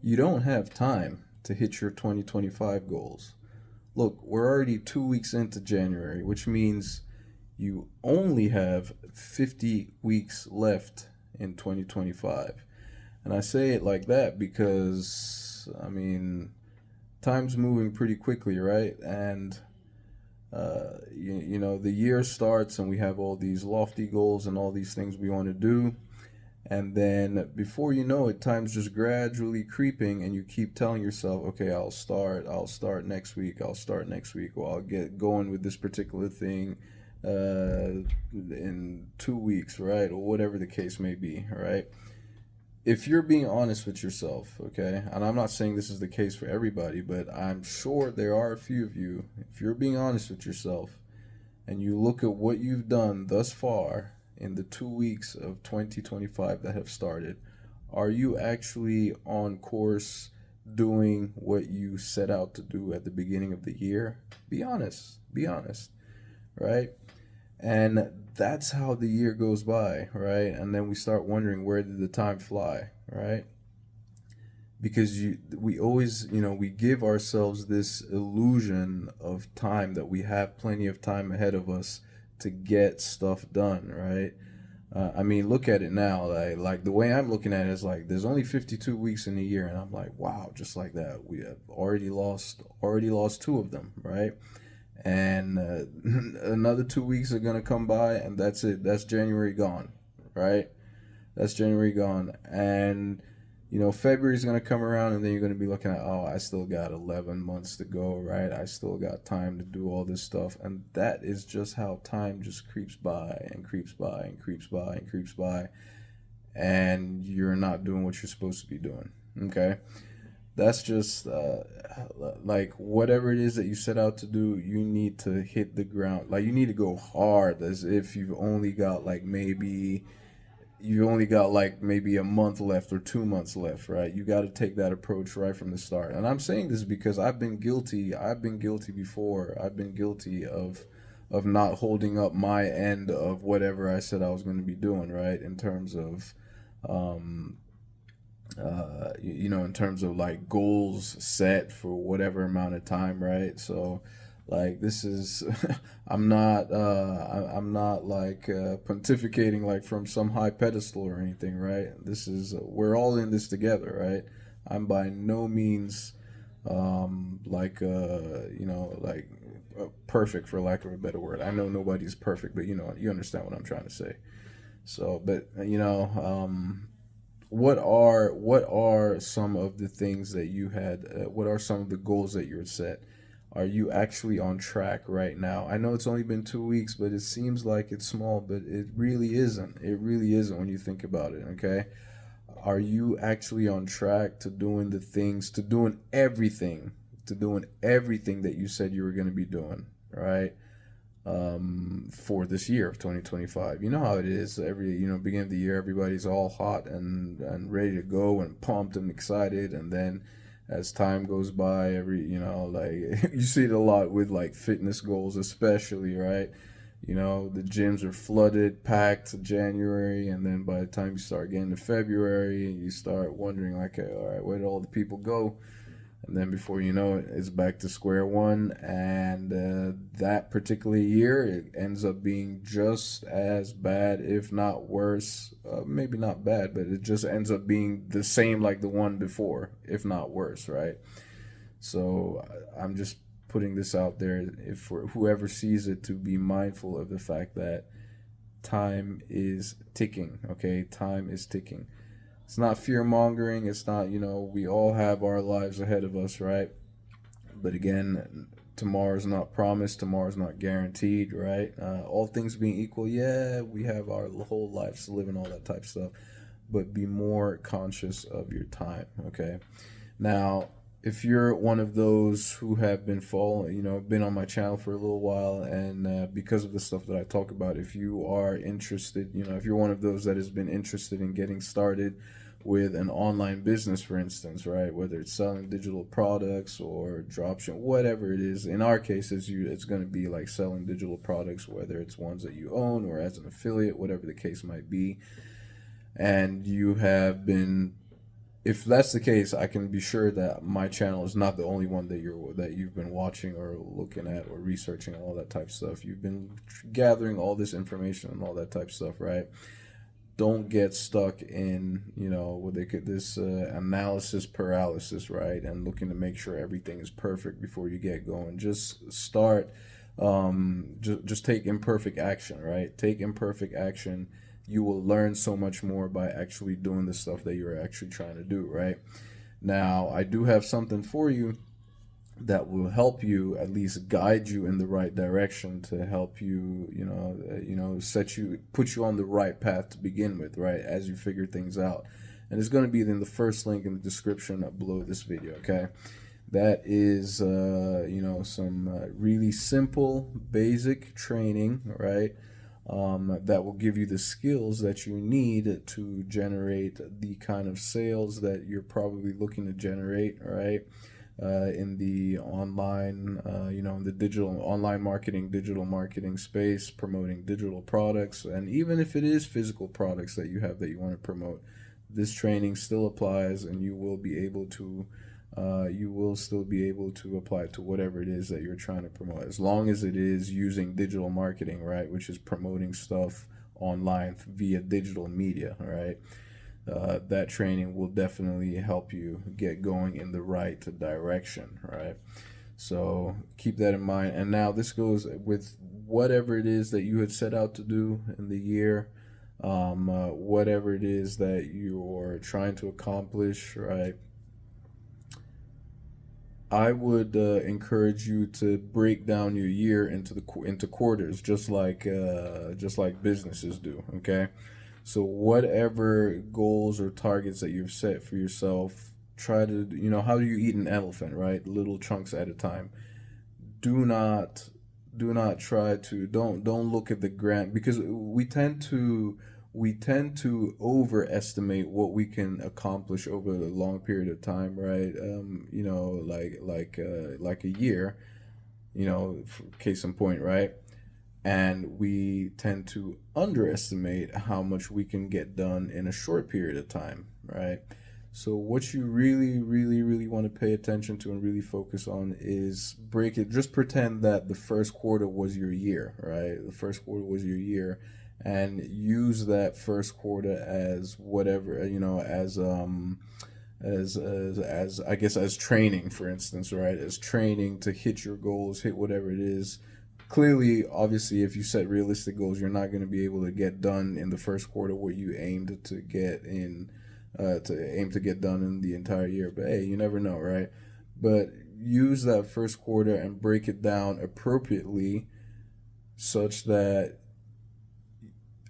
You don't have time to hit your 2025 goals. Look, we're already 2 weeks into January, which means you only have 50 weeks left in 2025. And I say it like that because, time's moving pretty quickly, right? And, the year starts and we have all these lofty goals and all these things we want to do. And then before you know it, time's just gradually creeping, and you keep telling yourself, okay, I'll start next week, I'll start next week, or I'll get going with this particular thing in 2 weeks, right? Or whatever the case may be, right? If you're being honest with yourself, okay, and I'm not saying this is the case for everybody, but I'm sure there are a few of you, if you're being honest with yourself, and you look at what you've done thus far in the 2 weeks of 2025 that have started, are you actually on course doing what you set out to do at the beginning of the year? Be honest. Be honest, right? And that's how the year goes by, right? And then we start wondering, where did the time fly, right? Because we always, we give ourselves this illusion of time, that we have plenty of time ahead of us to get stuff done, right? Look at it now. Like the way I'm looking at it is like there's only 52 weeks in a year, and I'm like, wow, just like that, we have already lost two of them, right? And another 2 weeks are gonna come by, and that's it. That's January gone, right? That's January gone, and February's gonna come around, and then you're gonna be looking at, oh, I still got 11 months to go, right? I still got time to do all this stuff, and that is just how time just creeps by and creeps by and creeps by and creeps by, and you're not doing what you're supposed to be doing. Okay, that's just like whatever it is that you set out to do, you need to hit the ground. Like you need to go hard, as if you only got like maybe a month left or 2 months left, right? You got to take that approach right from the start. And I'm saying this because I've been guilty. I've been guilty before. I've been guilty of not holding up my end of whatever I said I was going to be doing, right? In terms of um, in terms of like goals set for whatever amount of time, right? So, like this is, I'm not like pontificating like from some high pedestal or anything, right? This is we're all in this together, right? I'm by no means perfect, for lack of a better word. I know nobody's perfect, but you understand what I'm trying to say. So, but what are some of the things that you had? What are some of the goals that you're set? Are you actually on track right now? I know it's only been 2 weeks, but it seems like it's small, but it really isn't. It really isn't when you think about it. Okay, are you actually on track to doing the things, to doing everything that you said you were going to be doing? Right, for this year of 2025. You know how it is. Every beginning of the year, everybody's all hot and ready to go and pumped and excited, and then as time goes by, like you see it a lot with like fitness goals, especially, right? The gyms are flooded, packed January, and then by the time you start getting to February, you start wondering, like, okay, all right, where did all the people go? And then before you know it, it's back to square one. And that particular year, it ends up being just as bad, if not worse. Maybe not bad, but it just ends up being the same like the one before, if not worse, right? So I'm just putting this out there, if for whoever sees it, to be mindful of the fact that time is ticking. Okay, time is ticking. It's not fear mongering. It's not, we all have our lives ahead of us, right? But again, tomorrow's not promised. Tomorrow's not guaranteed, right? All things being equal, yeah, we have our whole lives to live and all that type of stuff. But be more conscious of your time, okay? Now, if you're one of those who have been following, been on my channel for a little while, and because of the stuff that I talk about, if you are interested, if you're one of those that has been interested in getting started with an online business, for instance, right? Whether it's selling digital products or dropshipping, whatever it is. In our case, it's going to be like selling digital products, whether it's ones that you own or as an affiliate, whatever the case might be. And you have been if that's the case, I can be sure that my channel is not the only one that you've been watching or looking at or researching all that type of stuff. You've been gathering all this information and all that type of stuff, right? Don't get stuck in, what they could this analysis paralysis, right? And looking to make sure everything is perfect before you get going. Just start. Just take imperfect action, right? Take imperfect action. You will learn so much more by actually doing the stuff that you're actually trying to do, right? Now, I do have something for you that will help you, at least guide you in the right direction, to help you, put you on the right path to begin with, right? As you figure things out. And it's going to be in the first link in the description below this video, okay? That is, some really simple, basic training, right? That will give you the skills that you need to generate the kind of sales that you're probably looking to generate, right? In the online, in the digital marketing space, promoting digital products, and even if it is physical products that you have that you want to promote, this training still applies, and you will still be able to apply it to whatever it is that you're trying to promote, as long as it is using digital marketing, right? Which is promoting stuff online via digital media, right? That training will definitely help you get going in the right direction, right? So keep that in mind. And now this goes with whatever it is that you had set out to do in the year, whatever it is that you're trying to accomplish, right? I would encourage you to break down your year into quarters, just like businesses do. Okay, so whatever goals or targets that you've set for yourself, try to, how do you eat an elephant, right? Little chunks at a time. Do not try to, don't look at the grand, because we tend to overestimate what we can accomplish over a long period of time, right? Like a year, case in point, right? And we tend to underestimate how much we can get done in a short period of time, right? So what you really, really, really want to pay attention to and really focus on is break it. Just pretend that the first quarter was your year, right? The first quarter was your year, and use that first quarter as whatever, as I guess as training, for instance, right? As training to hit your goals, hit whatever it is. Clearly, obviously, if you set realistic goals, you're not going to be able to get done in the first quarter what you aimed to get in, to get done in the entire year. But hey, you never know, right? But use that first quarter and break it down appropriately, such that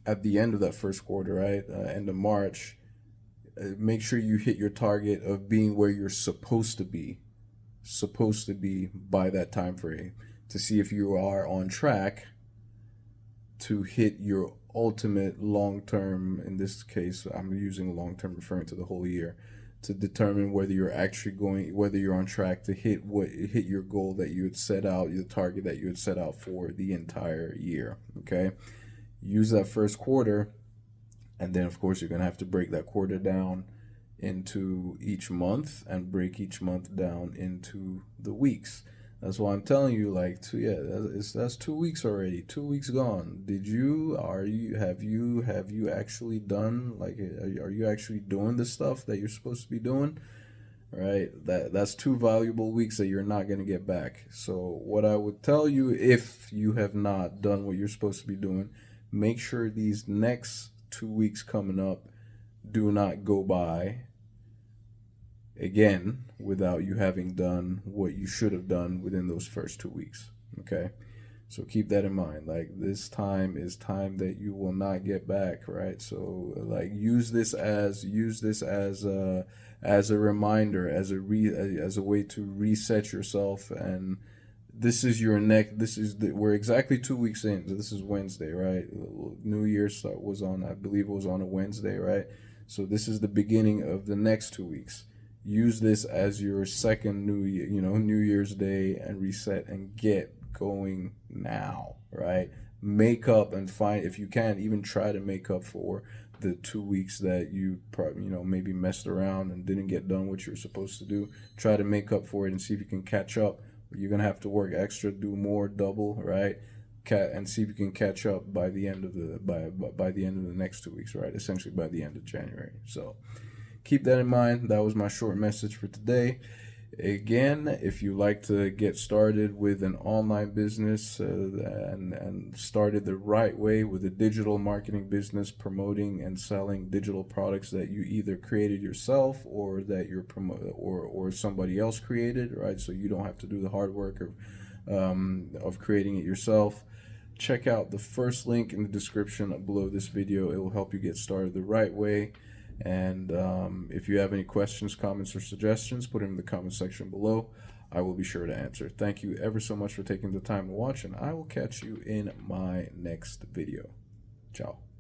at the end of that first quarter, right, end of March, make sure you hit your target of being where you're supposed to be by that time frame, to see if you are on track to hit your ultimate long term. In this case, I'm using long term referring to the whole year, to determine whether you're on track to hit your goal that you had set out, your target that you had set out for the entire year. Okay, use that first quarter, and then of course you're gonna have to break that quarter down into each month, and break each month down into the weeks. That's why I'm telling you, like, that's 2 weeks already. 2 weeks gone. Have you actually done, like, are you actually doing the stuff that you're supposed to be doing? Right? That's 2 valuable weeks that you're not gonna get back. So what I would tell you, if you have not done what you're supposed to be doing, make sure these next 2 weeks coming up do not go by again without you having done what you should have done within those first 2 weeks. Okay, so keep that in mind. Like, this time is time that you will not get back, right? So, like, use this as a reminder, as a way to reset yourself. And this is we're exactly 2 weeks in. So this is Wednesday, right? New Year's was on, I believe it was on a Wednesday, right? So this is the beginning of the next 2 weeks. Use this as your second New Year's Day, and reset and get going now, right? Make up and find, if you can, even try to make up for the 2 weeks that you probably, maybe messed around and didn't get done what you're supposed to do. Try to make up for it and see if you can catch up. You're gonna have to work extra, do more, double, right? And see if you can catch up by the end of the next 2 weeks, right? Essentially by the end of January. So keep that in mind. That was my short message for today. Again, if you like to get started with an online business and started the right way with a digital marketing business, promoting and selling digital products that you either created yourself or that you're or somebody else created, right? So you don't have to do the hard work of creating it yourself. Check out the first link in the description below this video. It will help you get started the right way. And if you have any questions, comments, or suggestions, put them in the comment section below. I will be sure to answer. Thank you ever so much for taking the time to watch, and I will catch you in my next video. Ciao.